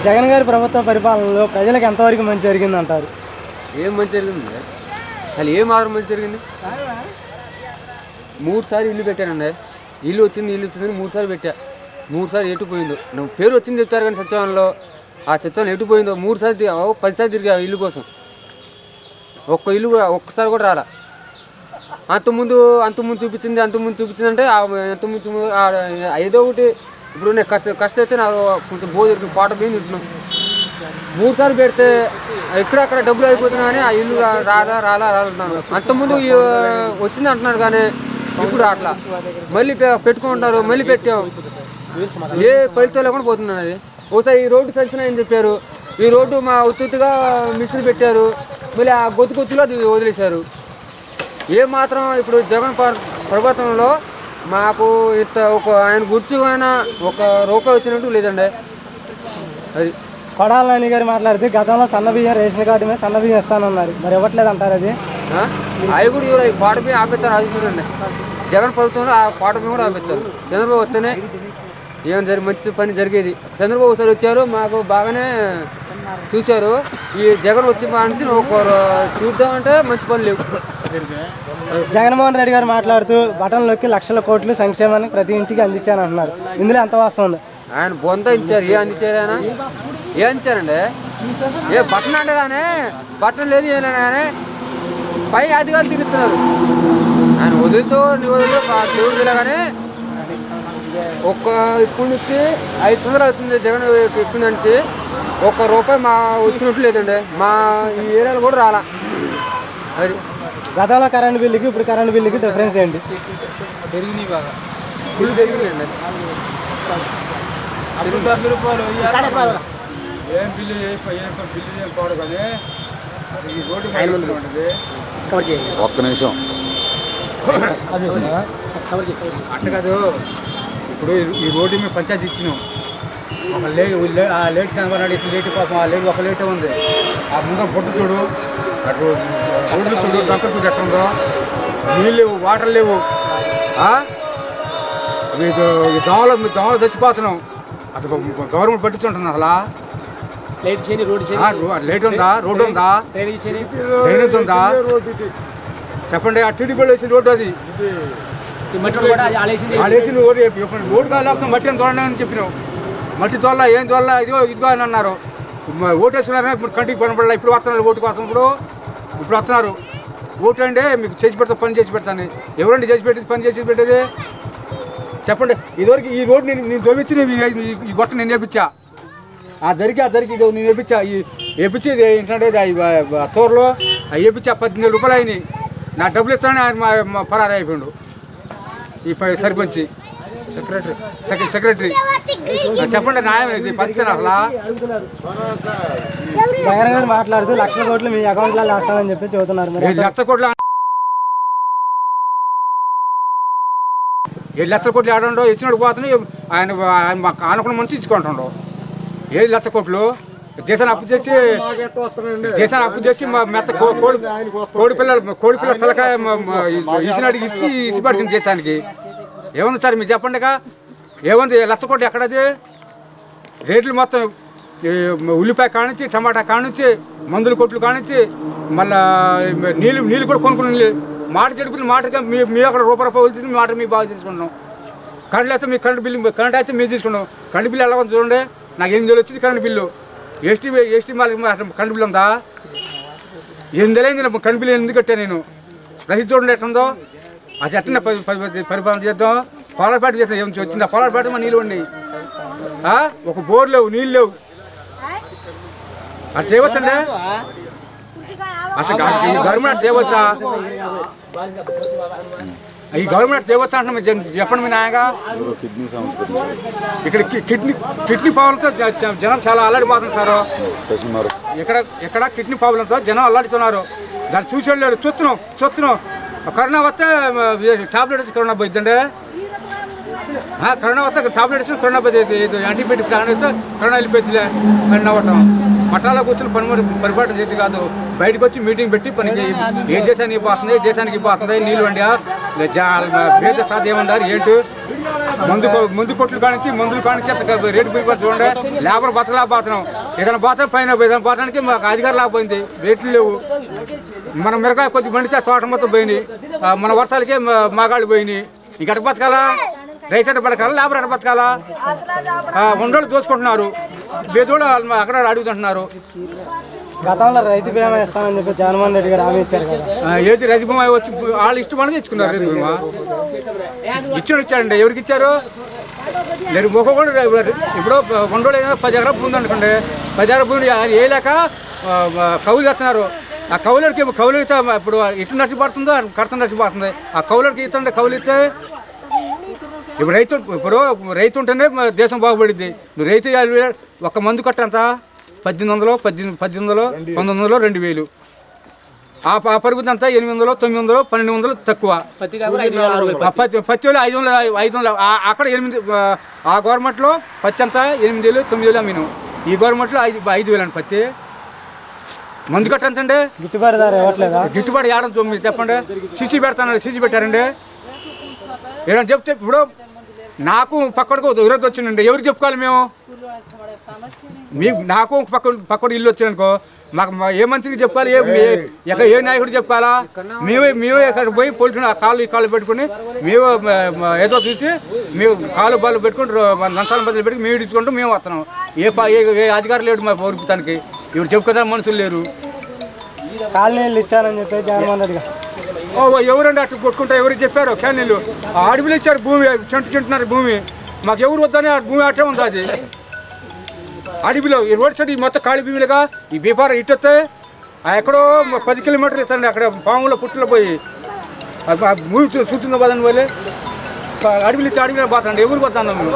జగన్ గారి ప్రభుత్వ పరిపాలనలో ప్రజలకు ఎంతవరకు మంచి జరిగిందంటారు? ఏం మంచి జరిగింది? అసలు ఏం మాత్రం మంచి జరిగింది? 3 సార్లు ఇల్లు పెట్టానండి. ఇల్లు వచ్చిందని 3 సార్లు పెట్టా. 3 సార్లు ఎటు పోయిందో. నువ్వు పేరు వచ్చింది చెప్తారు కానీ సచివాలయంలో ఆ సచివాలయం ఎటు పోయిందో 3 సార్లు 10 సార్లు తిరిగా ఇల్లు కోసం. ఒక్క ఇల్లు ఒక్కసారి కూడా రాలా. అంతకుముందు చూపించింది అంటే అంతకుముందు ఏదో ఒకటి. ఇప్పుడు నేను కష్ట అయితే నాకు కొంచెం బోధి పాట పోయి తింటున్నాను. 3 సార్లు పెడితే ఎక్కడక్కడ డబ్బులు అయిపోతున్నా కానీ ఆ ఇల్లు రాలా అంటున్నాను. అంతకుముందు వచ్చింది అంటున్నారు కానీ ఇప్పుడు అట్లా మళ్ళీ పెట్టుకుంటున్నారు. మళ్ళీ పెట్టాం, ఏ ఫలితం లేకుండా పోతున్నాను. అది ఒకసారి ఈ రోడ్డు సరిసిన అని చెప్పారు. ఈ రోడ్డు మా ఉత్తుగా మిషన్ పెట్టారు. మళ్ళీ ఆ గొత్తులో అది వదిలేశారు. ఏ మాత్రం ఇప్పుడు జగన్ ప్రభుత్వంలో మాకు ఇంత ఆయన గుర్చుగా ఒక రూపాయి వచ్చినట్టు లేదండి. అది కొడాల నాని గారు మాట్లాడితే గతంలో సన్నబియ్యం రేషన్ కార్డు మీద సన్నబియ్యం ఇస్తానన్నారు, మరి ఇవ్వట్లేదు అంటారు. అది అవి కూడా ఇవ్వరు. ఈ పాట బియ్యం ఆపేస్తారు. అది చూడండి, జగన్ ప్రభుత్వంలో ఆ పాట బియ్యం కూడా ఆపేస్తారు. చంద్రబాబు వస్తేనే ఏం మంచి పని జరిగేది. చంద్రబాబు ఒకసారి వచ్చారు, మాకు బాగానే చూశారు. ఈ జగన్ వచ్చి నుంచి చూద్దామంటే మంచి పని లేవు. జగన్మోహన్ రెడ్డి గారు మాట్లాడుతూ బటన్ నొక్కి లక్షల కోట్లు సంక్షేమానికి ప్రతి ఇంటికి అందించానంటున్నారు. ఇందులో ఎంత వాస్తవం ఉంది? ఆయన బొంత ఇచ్చారు. ఏ అందించారు? ఆయన ఏ అందించారండి? ఏ బటన్ అంటే కానీ బటన్ లేదు, ఏం లేదు కానీ పై అధికారులు తిరుగుతున్నారు. ఆయన వదిలితో దేవుడిలా కానీ ఇప్పుడు నుంచి 5 సంవత్సరాలు అవుతుంది జగన్ ఇప్పుడు నుంచి ₹1 మా వచ్చినట్టు లేదండి. మా ఈ ఏరియాలో కూడా రాలా. అది గతంలో కరెంట్ బిల్లుకి ఇప్పుడు కరెంట్ బిల్లుకి డిఫరెన్స్ ఏంటి? పెరిగినాయి, బాగా బిల్లు పెరిగినాయండి. ఏం బిల్లు ఏం పోవడం కానీ ఈ రోడ్డు ఒక్క నిమిషం అట్ట కాదు. ఇప్పుడు ఈ రోడ్డు మేము పంచాయతీ ఇచ్చినాం. ఒక ఆ లేట్ కనబడినాడు. ఇప్పుడు లేట్ పాపం ఆ లేట్ ఒక లేటే ఉంది. ఆ ముందు పొట్టు చూడు, అటు రోడ్లు చూడు, డొక్క చూడు ఎట్లా ఉందో. నీళ్ళు లేవు, వాటర్ లేవు. దోమలు చచ్చిపోతున్నాం. అసలు గవర్నమెంట్ పట్టించుంటుంది. అసలు లేట్ ఉందా? రోడ్డు ఉందా? డ్రైనేజ్ ఉందా? చెప్పండి. ఆ టీడీపీలో వేసిన రోడ్డు అది వేసిన రోడ్డు కాదు. మట్టి అని తోడని చెప్పినావు. మట్టి తోళ్ళ ఏం తోళ్ళ ఇదిగో అని అన్నారు. ఓటు వేసుకున్నారని ఇప్పుడు కంటికి పనపడలే. ఇప్పుడు వస్తున్నారు ఓటు కోసం. ఇప్పుడు వస్తున్నారు. ఓటు అంటే మీకు చేసి పెడతా, పని చేసి పెడతాను. ఎవరండి చేసి పెట్టేది, పని చేసి పెట్టేది? చెప్పండి. ఇదివరకు ఈ రోడ్డు నేను చూపించి ఈ గొట్ట నేను వేపించా. ఆ దరికి నేను వేపించా. వేపించి ఏంటంటే తోరలో వేపించా. 18,000 రూపాయలు అయినాయి. నా డబ్బులు ఇస్తానని ఆయన మా పరారు అయిపోయాడు. ఈ సర్పంచ్ సెక్రటరీ చెప్పండి. న్యాయం ఇది పంచాను. అసలు జగన్ గారు మాట్లాడుతూ లక్షల కోట్లు మీ అకౌంట్లో వేస్తానని చెప్పి చెబుతున్నారు. 7 లక్షల కోట్లు ఆడండో ఇచ్చినట్టు పోతున్నాయి. ఆయన ఆనుకున్న మనిషి ఇచ్చుకుంటుండో 7 లక్షల కోట్లు. దేశాన్ని అప్పు చేసి మెత్త కోడి పిల్లల తలకాయ ఇచ్చినాడికి ఇచ్చి పడుతుంది దేశానికి. ఏముంది సార్ మీరు చెప్పండిగా? ఏముంది? 1 లక్ష కోట్లు ఎక్కడది? రేట్లు మొత్తం ఉల్లిపాయ కానించి, టమాటా కానించి, మందుల కొట్లు కానించి, మళ్ళా నీళ్ళు కూడా కొనుక్కుని మాట చెడుకుని మాటగా మీ అక్కడ రూపాయి వెళ్తుంది. మాట మీ బాగా తీసుకుంటున్నాం. కరెంట్ అయితే మీ కరెంట్ అయితే మేము తీసుకున్నాం. కరెంట్ బిల్లు ఎలా ఉంది చూడండి. నాకు 8,000 వచ్చింది కరెంట్ బిల్లు. ఎస్టీ మళ్ళీ కరెంట్ బిల్లు ఉందా? 8,000 అయింది కరెంట్ బిల్లు. ఎందుకు కట్టా నేను? రసీదు చూడండి ఎట్లుందో. అది ఎట్టనే పరిపాలన చేద్దాం. పోలాపేట చేస్తాం. ఏమి వచ్చిందా? పోలాపేట మా నీళ్ళు ఉన్నాయి. ఒక బోర్ లేవు, నీళ్ళు లేవు. అది చేయవచ్చండి. అసలు ఈ గవర్నమెంట్ చేయవచ్చా? ఈ గవర్నమెంట్ చేయవచ్చా అంటున్నా. చెప్పండి మీ నాయగా. ఇక్కడ కిడ్నీ ప్రాబ్లంతో జనం చాలా అల్లాడిపోతున్నారు సార్. ఇక్కడ కిడ్నీ ప్రాబ్లంతో జనం అల్లాడుతున్నారు. దాన్ని చూసి వెళ్ళాడు. చూస్తున్నాం. కరోనా వస్తే టాబ్లెట్ వచ్చి కరోనా పోయిద్దండి. కరోనా వస్తే టాబ్లెట్స్ కరోనా పోతుంది, యాంటీబయాటిక్ ప్రాణం వస్తే కరోనా వెళ్ళిపోతుందిలే అని నవ్వటం. పట్టాల కూర్చొని పరిపాటు చేతి కాదు, బయటకు వచ్చి మీటింగ్ పెట్టి పని చేయి. ఏ దేశానికి పోతుంది, ఏ దేశానికి పోతుంది, నీళ్ళు వండి భేద సాధ్యమన్నారు ఏంటి. మందు కొట్లు కానికి మందులు కానికి రేటు పెరిగిపోతే చూడండి. లేబర్ బతకలేకపోతున్నాం, ఏదైనా పోతే పైన ఏదైనా పోవడానికి మాకు అధికారం లేకపోయింది, రేట్లు లేవు. మన మిరకాయ కొద్ది మండితే తోట మొత్తం పోయినాయి, మన వర్షాలకే మగాళ్ళు పోయినాయి. ఇంక ఎట్ట బతకాలా? రైతు ఎట్ట బతకాలా, లేబర్ ఎట్ట బతకాలా? ఉండోళ్ళు దోచుకుంటున్నారు, బేదోళ్ళు అక్కడ అడుగుతుంటున్నారు. గతంలో రైతు బీమా ఇస్తామని చెప్పి జగన్మోహన్ రెడ్డి గారు హామీ ఇచ్చారు కదా, ఏది రైతు బీమా వచ్చి వాళ్ళు ఇష్టమని ఇచ్చుకున్నారు. రైతు బీమా ఇచ్చాడండి, ఎవరికి ఇచ్చారు? నేను ఒక్కొక్కడు ఇప్పుడు ఉండోళ్ళు ఏదైనా 10 ఎకరాల భూమి అనుకోండి, 10 ఎకరాల భూమి వేయలేక కౌలు చేస్తున్నారు. ఆ కౌలుకి అయితే ఇప్పుడు ఇటు నష్టపడుతుందో కడత నష్టపడుతుంది. ఆ కౌలుకి ఇస్తుంటే కౌలు ఇస్తే ఇప్పుడు రైతు ఉంటేనే దేశం బాగుపడిద్ది. నువ్వు రైతు ఒక మందు కట్టంత 1800, 1900, 2000. ఆ పరిమితి అంతా 800, 900, 1200 తక్కువ. పత్తి వాళ్ళు 500 అక్కడ 8. ఆ గవర్నమెంట్లో పత్తి అంతా 8000, 9000 అమ్మిను. ఈ గవర్నమెంట్లో 5000 అండి పత్తి. మందు కట్టంతండి, గిట్టుబాటు ధర ఇవ్వట్లేదా? గిట్టుబాటు ఏడం మీరు చెప్పండి. సీసీ పెడతాను, సీసీ పెట్టారండి. ఏదైనా చెప్తే ఇప్పుడు నాకు పక్కడికి విరోధం వచ్చిందండి, ఎవరికి చెప్పుకోవాలి మేము? నాకు పక్కన ఇల్లు వచ్చానుకో, మాకు ఏ మంత్రికి చెప్పాలి, ఏ నాయకుడికి చెప్పాలా? మేమే ఇక్కడ పోయి పోలీసులు ఈ కాళ్ళు పెట్టుకుని మేము ఏదో చూసి మేము కాళ్ళు బాలు పెట్టుకుని లంచాల బదులు పెట్టుకుని మేము ఇచ్చుకుంటూ మేము వస్తున్నాం. ఏ అధికారం లేడు మా ప్రభుత్వానికి, ఇవి చెప్పుకోదా మనుషులు లేరు. కాలనీళ్ళు ఇచ్చారని చెప్పి జగన్మోహన్ రెడ్డి గారు. ఎవరండి అట్లా కొట్టుకుంటా? ఎవరికి చెప్పారు? క్యానీళ్ళు అడవిలు ఇచ్చారు, భూమి చెంటున్నారు భూమి. మాకు ఎవరు వద్దని ఆ భూమి అట్టే ఉంది. అది అడవిలో ఈ రోడ్ సైడ్ మొత్తం ఖాళీ భూమిలుగా ఈ వ్యాపారం ఇటు వస్తే ఎక్కడో 10 కిలోమీటర్లు ఇస్తాండి. అక్కడ పాములో పుట్టులో పోయి భూమి చూస్తుందో పోదండి వాళ్ళే. అడవిలు ఇచ్చి అడవిలో పోతాండి, ఎవరు పోతాను మేము.